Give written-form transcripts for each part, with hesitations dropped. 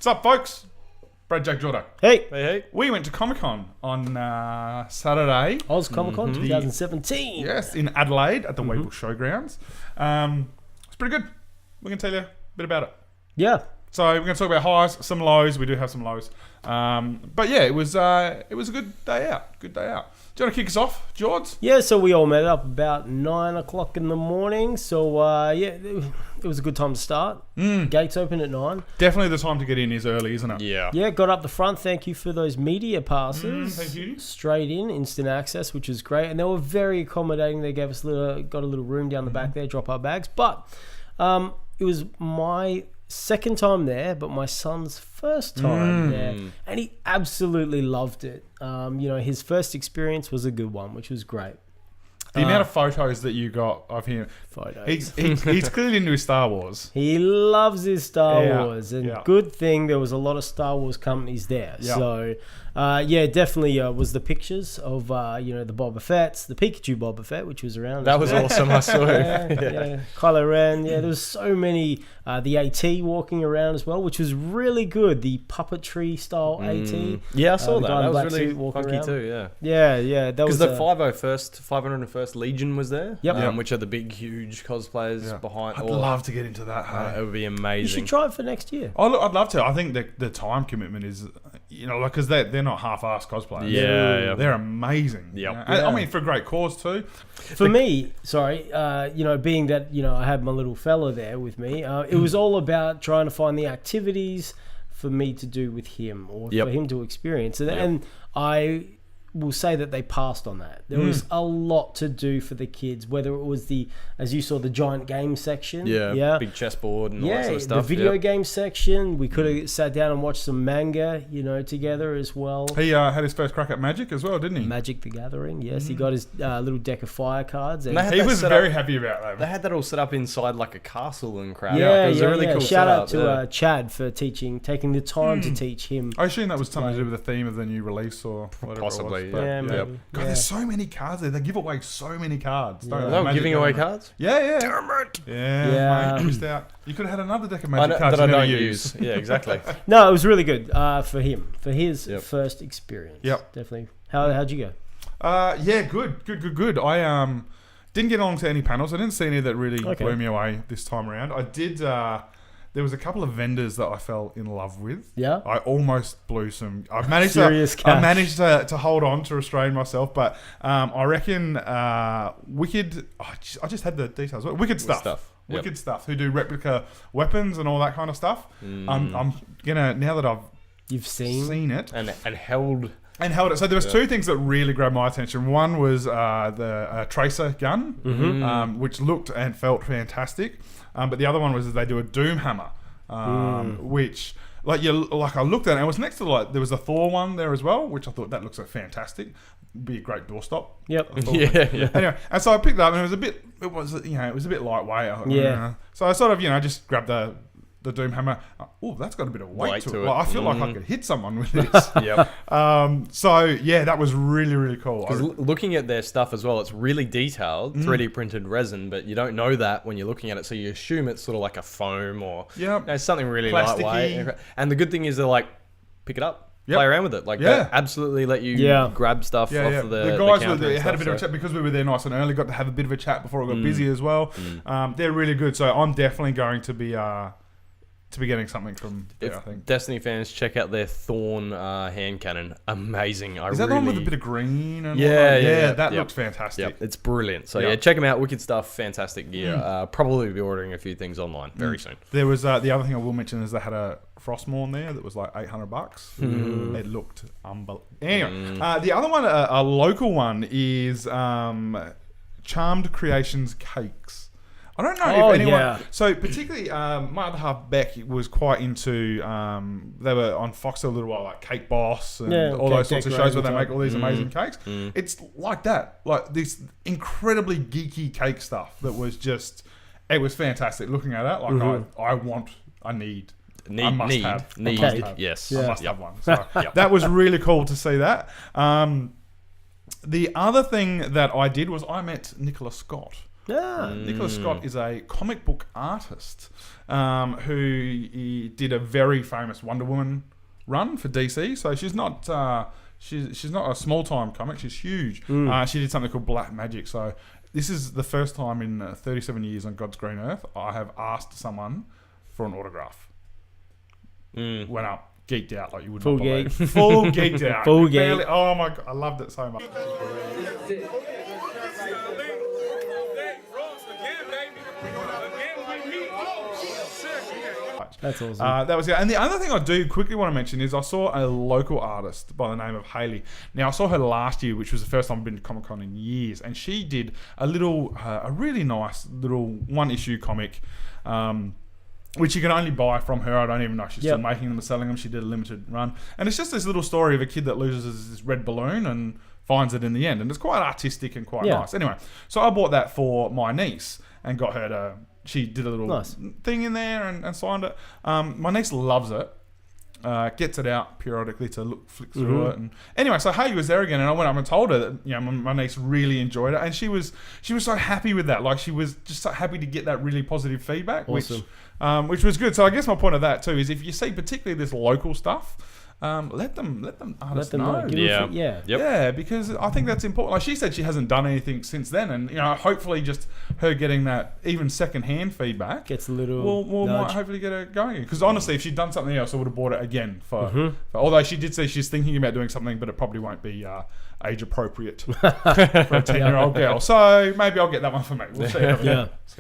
What's up, folks? Brad Jack Jordan. Hey, Hey. We went to Comic-Con on Saturday. Oz Comic Con 2017. Yes, in Adelaide at the Weeble Showgrounds. It's pretty good. We can tell you a bit about it. Yeah. So we're going to talk about highs, some lows. We do have some lows. But yeah, it was a good day out. Good day out. Do you want to kick us off, George? Yeah, so we all met up about 9 o'clock in the morning. So, yeah, it was a good time to start. Gates open at 9. Definitely the time to get in is early, isn't it? Yeah. Yeah, got up the front. Thank you for those media passes. Thank you. Straight in, instant access, which was great. And they were very accommodating. They gave us got a little room down the back there, drop our bags. But it was my second time there, but my son's first time there, and he absolutely loved it. His first experience was a good one, which was great. The amount of photos that you got of him. Photos. He's clearly into his Star Wars. He loves his Star Yeah, Wars, and yeah. good thing there was a lot of Star Wars companies there. Yeah. So, definitely was the pictures of the Boba Fett's, the Pikachu Boba Fett, which was around. That was awesome. I saw it. yeah. Kylo Ren. Yeah, there was so many. The AT walking around as well, which was really good. The puppetry style AT. Yeah, I saw the that. guy in That black was really suit walking funky around. too, yeah. Yeah. That Because was the 501st Legion was there, Yep. which are the big, huge cosplayers Yeah. behind. I'd love to get into that. Hey? It would be You amazing. should try it for next year. Oh, look, I'd love to. I think the time commitment is, because they're not half-assed cosplayers. Yeah. They're amazing. Yep. And, Yeah. I mean, for a great cause too. For me, being that I had my little fella there with me, it was all about trying to find the activities for me to do with him or Yep. for him to experience, and I will say that they passed on that. There was a lot to do for the kids, whether it was as you saw, the giant game section. Yeah, big chessboard and all that sort of stuff. The video game section. We could have sat down and watched some manga, together as well. He had his first crack at Magic as well, didn't he? Magic the Gathering, yes. He got his little deck of fire cards. And And they had He that was set very up- happy about that. They had that all set up inside like a castle and crap. Yeah, It was a really cool Shout out setup, to Chad for taking the time to teach him. I assume that was something to do with the theme of the new release or whatever Possibly, it was. yeah. maybe. God, there's so many cards there. They give away so many cards. Don't Yeah. they? They were Magic giving away Gathering. cards? Yeah. Damn it. Yeah. Mate, you missed out. You could have had another deck of Magic cards that I you never don't used. use. Yeah, exactly. No, it was really good for him, for his Yep. first experience. Yep. Definitely. How'd you go? Yeah, good. I didn't get along to any panels. I didn't see any that really Okay. blew me away this time around. I did. There was a couple of vendors that I fell in love with. Yeah? I almost blew some. I've managed Serious to. cash. I managed to hold on to restrain myself, but I reckon Wicked. I just had the details. Wicked stuff. Yep. Wicked stuff. Who do replica weapons and all that kind of stuff. I'm gonna, now that I've You've seen? it. And held. And held it. So there was two things that really grabbed my attention. One was the Tracer gun, which looked and felt fantastic. But the other one was they do a Doom Hammer, which I looked at it. And it was next to there was a Thor one there as well, which I thought that looks fantastic. Be a great doorstop. Yep. I thought. Yeah. Anyway, and so I picked it up, and it was a bit lightweight. Yeah. So I sort of just grabbed the Doom Hammer. Oh, that's got a bit of weight to it. Like, I feel like I could hit someone with this. Yep. So yeah, that was really, really cool. Because looking at their stuff as well, it's really detailed, 3D printed resin, but you don't know that when you're looking at it, so you assume it's sort of like a foam or something really Plasticky. lightweight. And the good thing is they're like, pick it up, Yep. play around with it. Like, they absolutely let you grab stuff off of the guys counter and had a bit stuff, of a chat because we were there nice and early. Got to have a bit of a chat before it got busy as well. They're really good, so I'm definitely going to be getting something from there. I think. Destiny fans, check out their Thorn hand cannon. Amazing. Is that the one with a bit of green? And Yeah, whatnot? yeah. That Yep. looks fantastic. Yep, it's brilliant. So Yep. check them out. Wicked stuff, fantastic gear. Probably be ordering a few things online very soon. There was the other thing I will mention is they had a Frostmourne there that was like $800. It looked unbelievable. Anyway, the other one, a local one, is Charmed Creations cakes. I don't know if anyone. yeah. So particularly, my other half Beck was quite into. They were on Fox a little while, like Cake Boss and all those sorts of shows where they make all these amazing cakes. It's like that, like this incredibly geeky cake stuff that was just. It was fantastic looking at it. Like I need. I must have. Yes. I must have one. So that was really cool to see that. The other thing that I did was I met Nicola Scott. Nicola Scott is a comic book artist who did a very famous Wonder Woman run for DC. So she's not she's not a small time comic. She's huge. She did something called Black Magic. So this is the first time in 37 years on God's green earth I have asked someone for an autograph. Went up, geeked out like you would not believe. Full geeked out. Full geek. Oh my god, I loved it so much. That's awesome. That was it. And the other thing I do quickly want to mention is I saw a local artist by the name of Hayley. Now, I saw her last year, which was the first time I've been to Comic-Con in years, and she did a really nice little one-issue comic, which you can only buy from her. I don't even know if she's still making them or selling them. She did a limited run. And it's just this little story of a kid that loses this red balloon and finds it in the end. And it's quite artistic and quite nice. Anyway, so I bought that for my niece and got her to... She did a little thing in there and signed it. My niece loves it. Gets it out periodically to flick through it. And anyway, so Hayley was there again, and I went up and told her that my niece really enjoyed it, and she was so happy with that. Like, she was just so happy to get that really positive feedback, which was good. So I guess my point of that too is if you see particularly this local stuff, let them artists know. Yeah, because I think that's important. Like she said, she hasn't done anything since then, and hopefully just her getting that even second-hand feedback gets a little. We'll might hopefully get her going. Because honestly, if she'd done something else, I would have bought it again for although she did say she's thinking about doing something, but it probably won't be age appropriate for a 10-year-old girl. So maybe I'll get that one for me. We'll see. So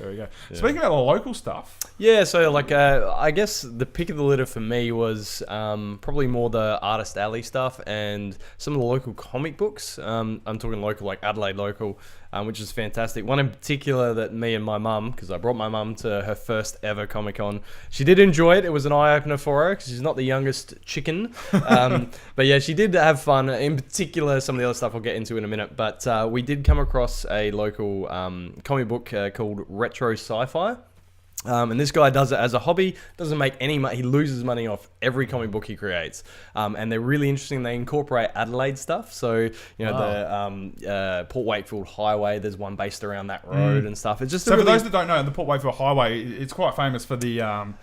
there we go. Yeah. Speaking about the local stuff. Yeah, so like I guess the pick of the litter for me was probably more the Artist Alley stuff and some of the local comic books. I'm talking local, like Adelaide local, which is fantastic. One in particular that me and my mum, because I brought my mum to her first ever Comic-Con, she did enjoy it. It was an eye-opener for her because she's not the youngest chicken. But yeah, she did have fun. In particular, some of the other stuff I'll get into in a minute. But we did come across a local comic book called Retro Sci-Fi. And this guy does it as a hobby, doesn't make any money. He loses money off every comic book he creates. And they're really interesting. They incorporate Adelaide stuff. So, the Port Wakefield Highway, there's one based around that road and stuff. It's just so for those that don't know, the Port Wakefield Highway, it's quite famous for the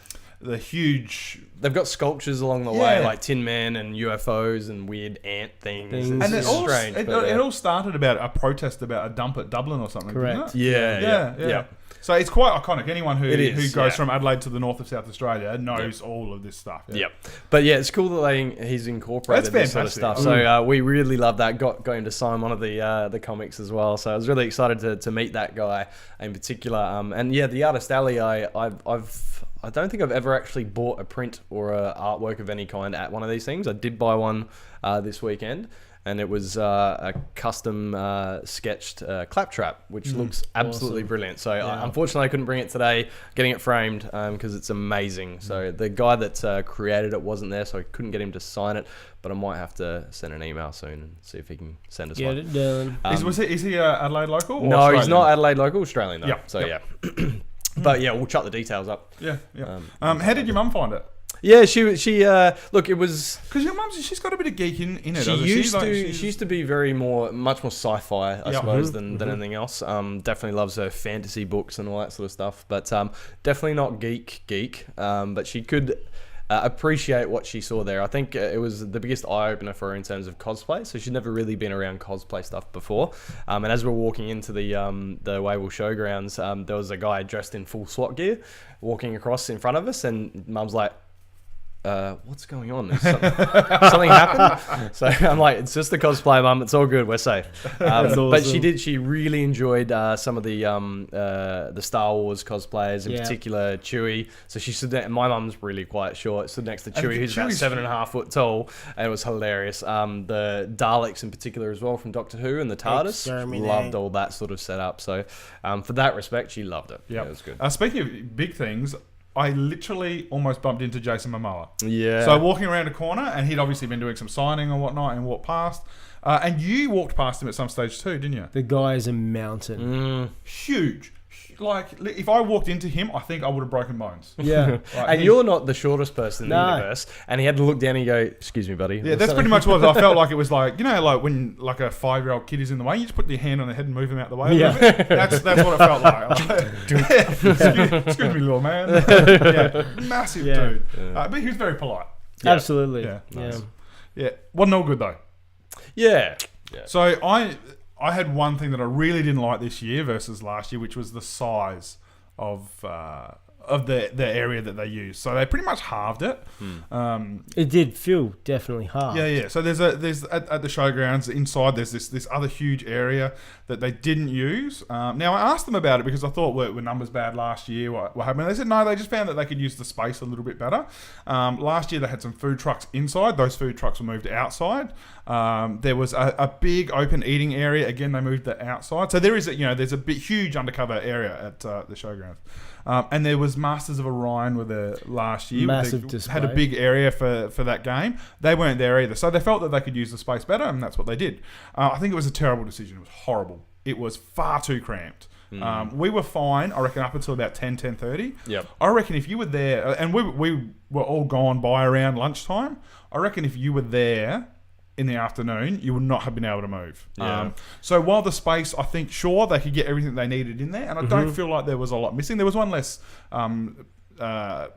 huge... They've got sculptures along the way, like Tin Man and UFOs and weird ant things. And it all started about a protest about a dump at Dublin or something. Correct. Yeah. So it's quite iconic. Anyone who goes from Adelaide to the north of South Australia knows all of this stuff. But yeah, it's cool that he's incorporated this sort of stuff. So we really love that. Got him to sign one of the comics as well. So I was really excited to meet that guy in particular. And yeah, the Artist Alley, I don't think I've ever actually bought a print or a artwork of any kind at one of these things. I did buy one this weekend. And it was a custom sketched claptrap, which looks absolutely brilliant. So unfortunately, I couldn't bring it today, getting it framed because it's amazing. So the guy that created it wasn't there, so I couldn't get him to sign it. But I might have to send an email soon and see if he can send us one. Get it done. Is he Adelaide local? Or no, Australian? He's not Adelaide local, Australian though. So but yeah, we'll chuck the details up. How did your mum find it? Yeah, she look, it was because your mum's she's got a bit of geek in it. She used to be much more sci-fi, I suppose, than anything else. Definitely loves her fantasy books and all that sort of stuff, but definitely not geek. But she could appreciate what she saw there. I think it was the biggest eye-opener for her in terms of cosplay. So she'd never really been around cosplay stuff before. And as we're walking into the Wavell Showgrounds, there was a guy dressed in full SWAT gear walking across in front of us, and Mum's like, what's going on? Something happened? So I'm like, it's just the cosplay, Mum. It's all good. We're safe. Awesome. But she really enjoyed some of the Star Wars cosplayers, in particular Chewie. So she stood there, and my mum's really quite short, stood next to Chewie, who's about 7.5 foot tall, and it was hilarious. The Daleks in particular as well from Doctor Who and the TARDIS, loved all that sort of setup. So for that respect, she loved it. Yeah, it was good. Speaking of big things, I literally almost bumped into Jason Momoa. Yeah. So walking around a corner, and he'd obviously been doing some signing and whatnot, and walked past. And you walked past him at some stage too, didn't you? The guy is a mountain. Huge. like if I walked into him, I think I would have broken bones. Yeah. Like, And you're not the shortest person in the No. universe. And he had to look down and go, "Excuse me, buddy." Yeah, that's pretty much what I felt like. It was like, you know, like when like a 5-year-old kid is in the way, you just put your hand on their head and move him out the way. A little bit. That's what it felt like. Excuse me, little man. Yeah, massive Yeah. dude. But he was very polite. Absolutely. Yeah, Yeah. nice. Yeah, wasn't all good though. Yeah. So I had one thing that I really didn't like this year versus last year, which was the size of the area that they used. So they pretty much halved it. It did feel definitely hard. Yeah. So there's at the showgrounds inside. There's this other huge area that they didn't use. Now I asked them about it because I thought were numbers bad last year? What happened? They said no. They just found that they could use the space a little bit better. Last year they had some food trucks inside. Those food trucks were moved outside. There was a big open eating area. Again, they moved that outside. So there's a big, huge undercover area at the showgrounds. And there was Masters of Orion were there last year. Massive They display. had a big area for that game. They weren't there either. So they felt that they could use the space better, and that's what they did. I think it was a terrible decision. It was horrible. It was far too cramped. We were fine, I reckon, up until about 10:30. Yep. I reckon if you were there, and we were all gone by around lunchtime, I reckon if you were there in the afternoon, you would not have been able to move. Yeah. So while the space, I think, sure, they could get everything they needed in there, and I don't feel like there was a lot missing. There was one less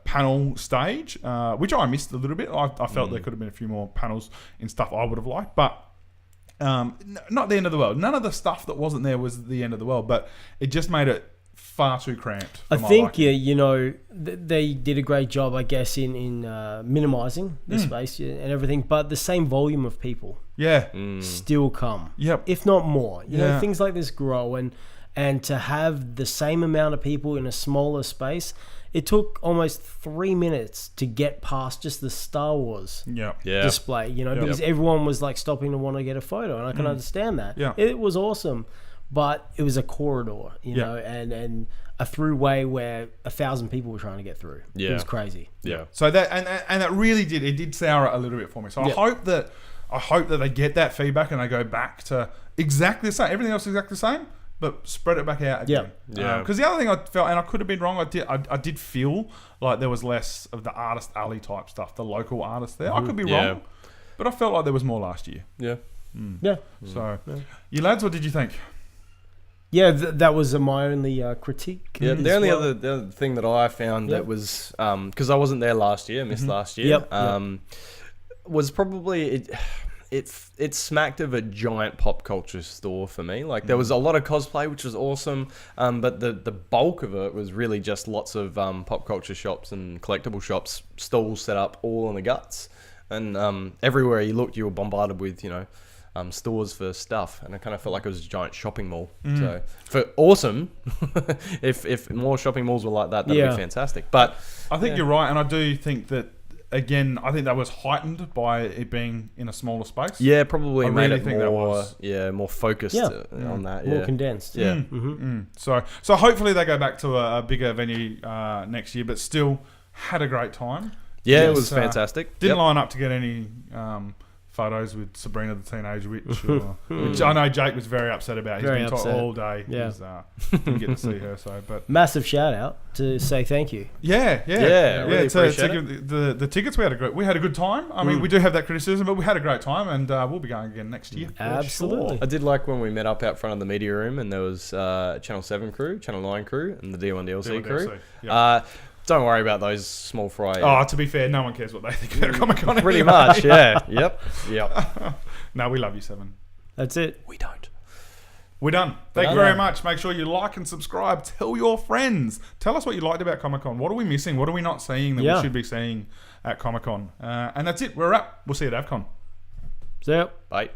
panel stage, which I missed a little bit. I felt there could have been a few more panels in stuff I would have liked, but not the end of the world. None of the stuff that wasn't there was the end of the world, but it just made it far too cramped. I think, they did a great job, I guess, in minimizing the space and everything, but the same volume of people Yeah. still come. Yep. If not more. You know, Yeah. things like this grow, and to have the same amount of people in a smaller space, it took almost 3 minutes to get past just the Star Wars Yeah. Yeah. display, because everyone was like stopping to want to get a photo, and I can understand that. Yeah. It was awesome, but it was a corridor, and a throughway where 1,000 people were trying to get through. It Yeah. was crazy. Yeah. So that and that really did sour it a little bit for me. So Yeah. I hope that they get that feedback and they go back to exactly the same. Everything else is exactly the same, but spread it back out again. Yeah. Because the other thing I felt, and I could have been wrong, I did feel like there was less of the artist alley type stuff, the local artists there. I could be Yeah. wrong, but I felt like there was more last year. Yeah. Yeah. So, you lads, what did you think? Yeah, that was my only critique. Yeah, as the only well. other thing that I found that was because I wasn't there last year, missed last year, Yep, was probably it smacked of a giant pop culture store for me. Like there was a lot of cosplay, which was awesome, but the bulk of it was really just lots of pop culture shops and collectible shops, stalls set up all in the guts, and everywhere you looked, you were bombarded with stores for stuff, and I kind of felt like it was a giant shopping mall. So awesome. if more shopping malls were like that, that'd be fantastic. But I think you're right, and I do think that, again, I think that was heightened by it being in a smaller space. yeah, probably I made really it think that more was- more focused on that. more Yeah. condensed. Yeah. So hopefully they go back to a bigger venue next year, but still had a great time. Yeah, it Yes, was fantastic. Didn't Yep. line up to get any photos with Sabrina the Teenage Witch, which I know Jake was very upset about. He's Very been upset. all day. Yeah. He's, didn't get to see her. So, but Massive shout out to say thank you. yeah. Yeah, really appreciate the tickets. We had a good time. I mean, we do have that criticism, but we had a great time, and we'll be going again next year. for Absolutely. sure. I did like when we met up out front of the media room, and there was Channel 7 crew, Channel 9 crew, and the D1 DLC crew. Yeah. Don't worry about those small fry. Oh, to be fair, no one cares what they think about Comic Con. Pretty much, yeah. Yep. No, we love you, Seven. That's it. We don't. We're done. Thank you very much. Make sure you like and subscribe. Tell your friends. Tell us what you liked about Comic Con. What are we missing? What are we not seeing that we should be seeing at Comic Con? And that's it. We're up. We'll see you at AvCon. So. Bye.